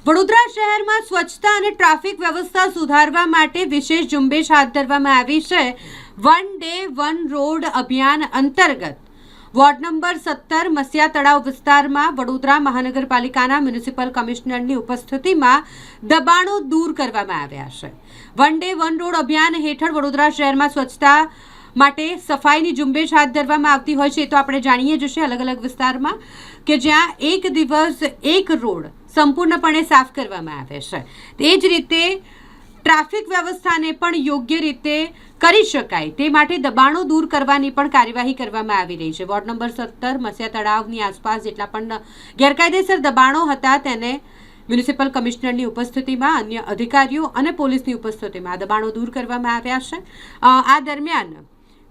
વડોદરા શહેરમાં સ્વચ્છતા અને ટ્રાફિક વ્યવસ્થા સુધારવા માટે વિશેષ ઝુંબેશ હાથ ધરવામાં આવી છે. વન ડે વન રોડ અભિયાન અંતર્ગત વોર્ડ નંબર 17 મસિયા તળાવ વિસ્તારમાં વડોદરા મહાનગરપાલિકાના મ્યુનિસિપલ કમિશનરની ઉપસ્થિતિમાં દબાણો દૂર કરવામાં આવ્યા છે. વન ડે વન રોડ અભિયાન હેઠળ વડોદરા શહેરમાં સ્વચ્છતા માટે સફાઈની ઝુંબેશ હાથ ધરવામાં આવતી હોય છે. તો આપણે જાણીએ જ છે અલગ અલગ વિસ્તારમાં કે જ્યાં એક દિવસ એક રોડ સંપૂર્ણપણે સાફ કરવામાં આવે છે. તે જ રીતે ટ્રાફિક વ્યવસ્થાને પણ યોગ્ય રીતે કરી શકાય તે માટે દબાણો દૂર કરવાની પણ કાર્યવાહી કરવામાં આવી રહી છે. વોર્ડ નંબર 17 મસિયા તળાવની આસપાસ જેટલા પણ ગેરકાયદેસર દબાણો હતા તેને મ્યુનિસિપલ કમિશનરની ઉપસ્થિતિમાં અન્ય અધિકારીઓ અને પોલીસની ઉપસ્થિતિમાં દબાણો દૂર કરવામાં આવ્યા છે. આ દરમિયાન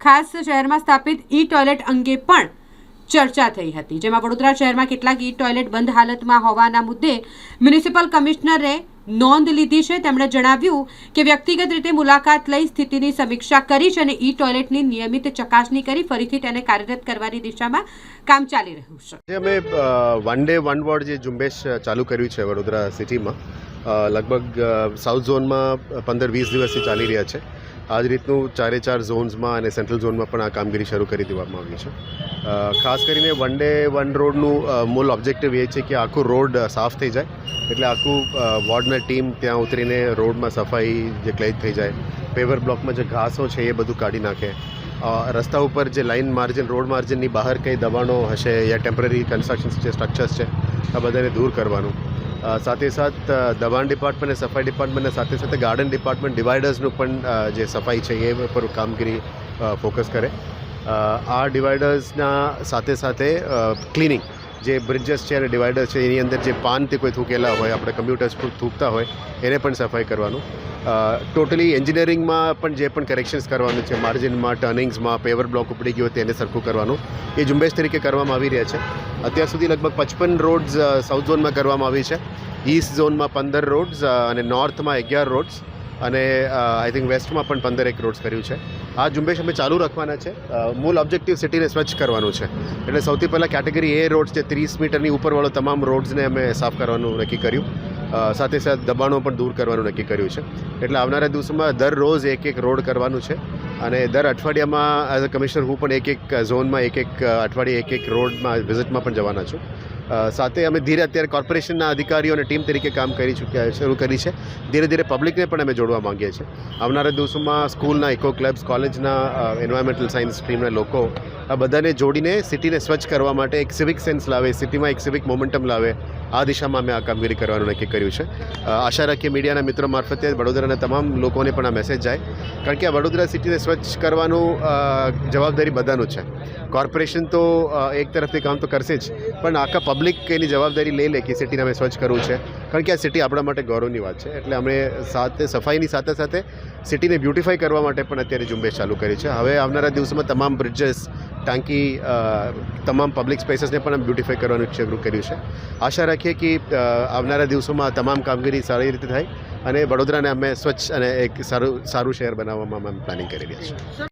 ખાસ શહેરમાં સ્થાપિત ઈ ટોયલેટ અંગે પણ ચર્ચા થઈ હતી, જેમાં વડોદરા શહેરમાં કેટલાક ઈ ટોયલેટ બંધ હાલતમાં હોવાના મુદ્દે મ્યુનિસિપલ કમિશનરે નોંધ લીધી છે. તેમણે જણાવ્યું કે વ્યક્તિગત રીતે મુલાકાત લઈ સ્થિતિની સમીક્ષા કરી છે અને ઈ ટોયલેટની નિયમિત ચકાસણી કરી ફરીથી તેને કાર્યરત કરવાની દિશામાં કામ ચાલી રહ્યું છે. અમે વન ડે વન વોર્ડ જે ઝુંબેશ ચાલુ કર્યું છે વડોદરા સિટીમાં, લગભગ સાઉથ ઝોનમાં 15-20 દિવસથી ચાલી રહ્યા છે. આ જ રીતનું 4 ઝોન્સમાં અને સેન્ટ્રલ ઝોનમાં પણ આ કામગીરી શરૂ કરી દેવામાં આવી છે. ખાસ કરીને વન ડે વન રોડનું મૂળ ઓબ્જેક્ટિવ એ છે કે આખું રોડ સાફ થઈ જાય, એટલે આખું વોર્ડના ટીમ ત્યાં ઉતરીને રોડમાં સફાઈ જે ક્લેજ થઈ જાય, પેવર બ્લોકમાં જે ઘાસો છે એ બધું કાઢી નાખે, રસ્તા ઉપર જે લાઇન માર્જિન રોડ માર્જિનની બહાર કંઈ દબાણો હશે યા ટેમ્પરરી કન્સ્ટ્રક્શન્સ છે, સ્ટ્રક્ચર્સ છે, આ બધાને દૂર કરવાનું. સાથે સાથ દબાણ ડિપાર્ટમેન્ટ અને સફાઈ ડિપાર્ટમેન્ટના સાથે સાથે ગાર્ડન ડિપાર્ટમેન્ટ ડિવાઇડર્સનું પણ જે સફાઈ છે એ પર કામગીરી ફોકસ કરે. આ ડિવાઇડર્સના સાથે સાથે ક્લિનિંગ જે બ્રિજેસ છે અને ડિવાઇડર્સ છે એની અંદર જે પાનથી કોઈ થૂકેલા હોય, આપણે કમ્પ્યુટર્સ પર થૂકતા હોય એને પણ સફાઈ કરવાનું. ટોટલી એન્જિનિયરિંગમાં પણ જે પણ કરેક્શન્સ કરવાનું છે, માર્જિનમાં, ટર્નિંગ્સમાં, પેવર બ્લોક ઉપડી ગયો તેને સરખું કરવાનું, એ ઝુંબેશ તરીકે કરવામાં આવી રહ્યા છે. અત્યાર સુધી લગભગ 55 રોડ્સ સાઉથ ઝોનમાં કરવામાં આવી છે, ઈસ્ટ ઝોનમાં 15 રોડ્સ અને નોર્થમાં 11 રોડ્સ અને આઈ થિંક વેસ્ટમાં પણ 15 રોડ્સ કર્યું છે. આ ઝુંબેશ અમે ચાલુ રાખવાના છે. મૂળ ઓબ્જેક્ટિવ સિટીને સ્વચ્છ કરવાનું છે, એટલે સૌથી પહેલાં કેટેગરી એ રોડ્સ જે 30 મીટરની ઉપરવાળો તમામ રોડ્સને અમે સાફ કરવાનું નક્કી કર્યું. સાથે સાથે દબાણો પણ દૂર કરવાનું નક્કી કર્યું છે. એટલે આવનારા દિવસોમાં દરરોજ એક રોડ કરવાનું છે અને દર અઠવાડિયામાં એઝ અ કમિશનર હું પણ એક ઝોનમાં એક અઠવાડિયે એક રોડમાં વિઝિટમાં પણ જવાના છું. સાથે અમે અત્યારે કોર્પોરેશનના અધિકારીઓ અને ટીમ તરીકે કામ શરૂ કરી છે. ધીરે ધીરે પબ્લિકને પણ અમે જોડવા માંગીએ છીએ. આવનારા દિવસોમાં સ્કૂલના ઇકો ક્લબ્સ, કોલેજના એન્વાયરમેન્ટલ સાયન્સ સ્ટ્રીમના લોકો આ બધાને જોડીને સિટીને સ્વચ્છ કરવા માટે એક સિવિક સેન્સ લાવે, સિટીમાં એક સિવિક મોમેન્ટમ લાવે, આ દિશામાં અમે આ કામગીરી કરવાનું નક્કી કર્યું છે. આશા રાખીએ મીડિયાના મિત્રો મારફતે વડોદરાના તમામ લોકોને પણ આ મેસેજ જાય, કારણ કે આ વડોદરા સિટીને સ્વચ્છ કરવાનું જવાબદારી બધાનું છે. કોર્પોરેશન તો એક તરફથી કામ તો કરશે જ, પણ આખા પબ્લિક એની જવાબદારી લઈ લે કે સિટીને અમે સ્વચ્છ કરવું છે, કારણ કે આ સિટી આપણા માટે ગૌરવની વાત છે. એટલે અમે સફાઈની સાથે સાથે સિટીને બ્યુટિફાઈ કરવા માટે પણ અત્યારે ઝુંબેશ ચાલુ કરી છે. હવે આવનારા દિવસોમાં તમામ બ્રિજેસ, ટાંકી, તમામ પબ્લિક સ્પેસીસને પણ અમે બ્યુટિફાઈ કરવાનું શરૂ કર્યું છે. આશા રાખીએ કે આવનારા દિવસોમાં તમામ કામગીરી સારી રીતે થાય અને વડોદરાને અમે સ્વચ્છ અને એક સારું શહેર બનાવવામાં અમે પ્લાનિંગ કરી રહ્યા છીએ.